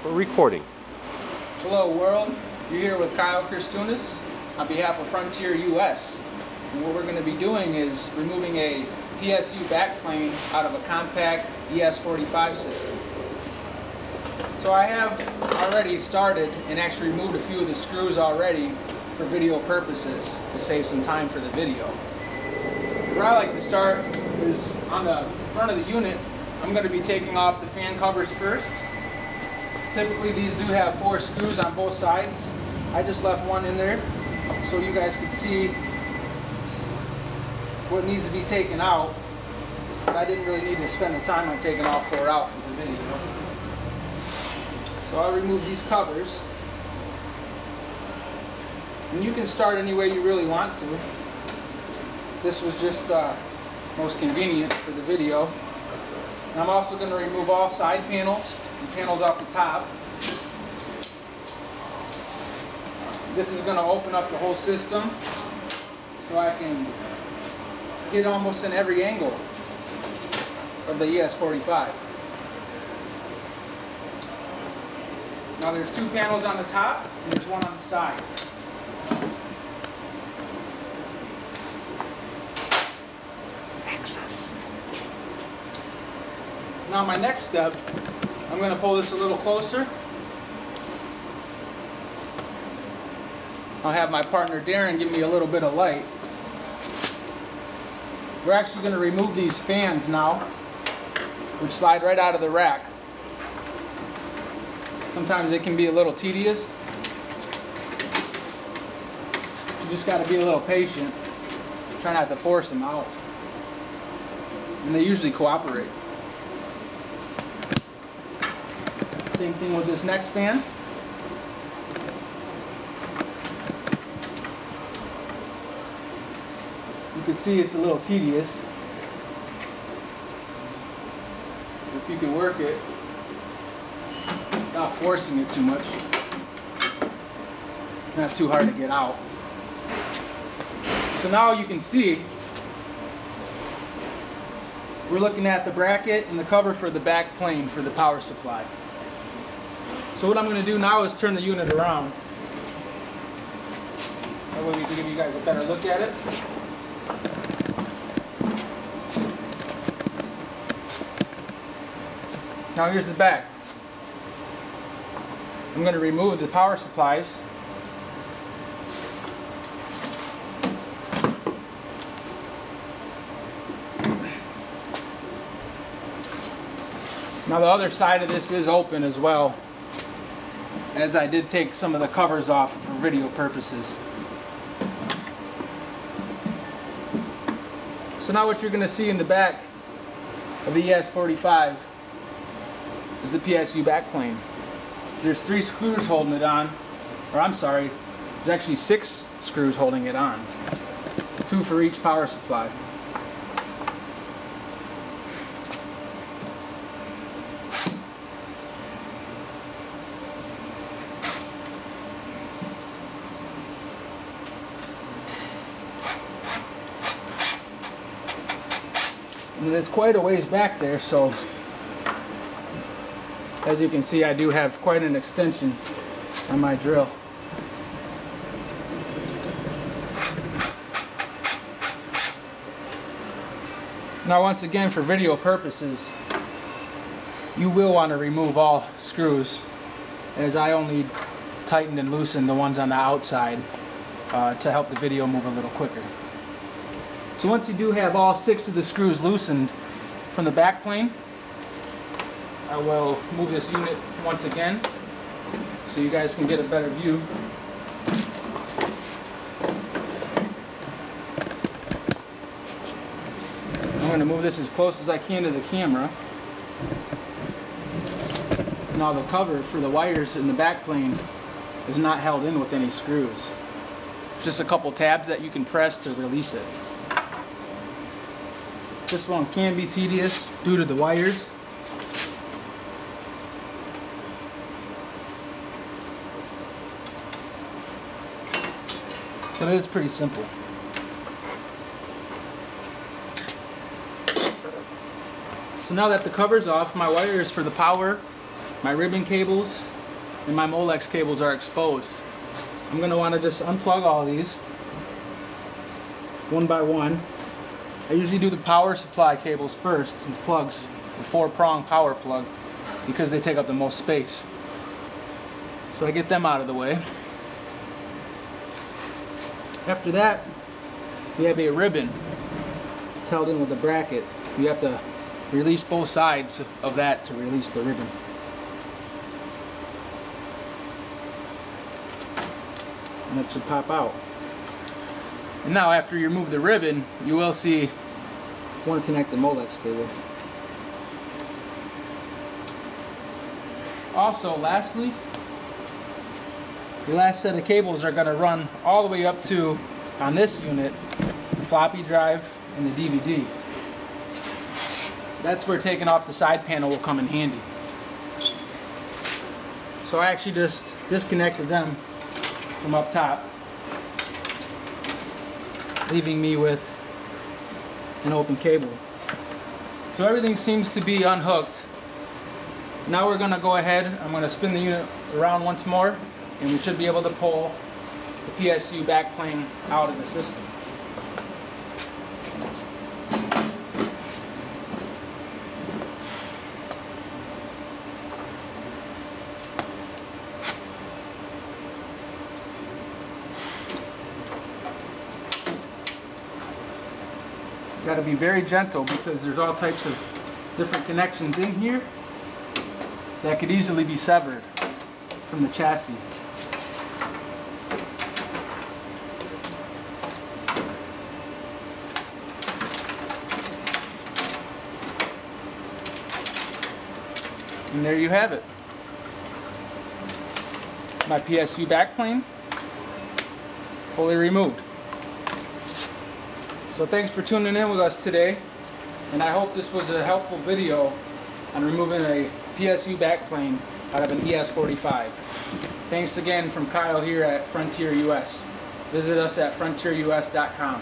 We're recording. Hello world, you're here with Kyle Kristunas on behalf of Frontier US. And what we're going to be doing is removing a PSU backplane out of a Compaq ES45 system. So I have already started and actually removed a few of the screws already for video purposes to save some time for the video. Where I like to start is on the front of the unit. I'm going to be taking off the fan covers first. Typically these do have 4 screws on both sides. I just left one in there so you guys could see what needs to be taken out. But I didn't really need to spend the time on taking all 4 out for the video. So I'll remove these covers. And you can start any way you really want to. This was just most convenient for the video. And I'm also going to remove all side panels and panels off the top. This is going to open up the whole system so I can get almost in every angle of the ES45. Now there's 2 panels on the top and there's one on the side. Access. Now my next step, I'm going to pull this a little closer. I'll have my partner Darren give me a little bit of light. We're actually going to remove these fans now, which slide right out of the rack. Sometimes it can be a little tedious. You just got to be a little patient. Try not to force them out. And they usually cooperate. Same thing with this next fan. You can see it's a little tedious. If you can work it without forcing it too much, not too hard to get out. So now you can see we're looking at the bracket and the cover for the back plane for the power supply. So what I'm going to do now is turn the unit around. That way we can give you guys a better look at it. Now here's the back. I'm going to remove the power supplies. Now the other side of this is open as well, as I did take some of the covers off for video purposes. So now what you're going to see in the back of the ES45 is the PSU backplane. There's 3 screws holding it on, or I'm sorry, there's actually 6 screws holding it on. 2 for each power supply. And it's quite a ways back there, so as you can see, I do have quite an extension on my drill. Now once again, for video purposes, you will want to remove all screws, as I only tightened and loosened the ones on the outside to help the video move a little quicker. So once you do have all 6 of the screws loosened from the back plane, I will move this unit once again so you guys can get a better view. I'm going to move this as close as I can to the camera. Now the cover for the wires in the back plane is not held in with any screws. It's just a couple tabs that you can press to release it. This one can be tedious due to the wires. But it is pretty simple. So now that the cover's off, my wires for the power my ribbon cables and my Molex cables are exposed. I'm going to want to just unplug all these one by one. I usually do the power supply cables first, and plugs, the 4-prong power plug, because they take up the most space. So I get them out of the way. After that, we have a ribbon. It's held in with a bracket. You have to release both sides of that to release the ribbon. And it should pop out. And now after you remove the ribbon, you will see one connected Molex cable. Also, lastly, the last set of cables are going to run all the way up to, on this unit, the floppy drive and the DVD. That's where taking off the side panel will come in handy. So I actually just disconnected them from up top, leaving me with an open cable. So everything seems to be unhooked. Now we're going to go ahead, I'm going to spin the unit around once more, and we should be able to pull the PSU backplane out of the system. Got to be very gentle because there's all types of different connections in here that could easily be severed from the chassis. And there you have it. My PSU backplane fully removed. So thanks for tuning in with us today, and I hope this was a helpful video on removing a PSU backplane out of an ES45. Thanks again from Kyle here at Frontier US. Visit us at frontierus.com.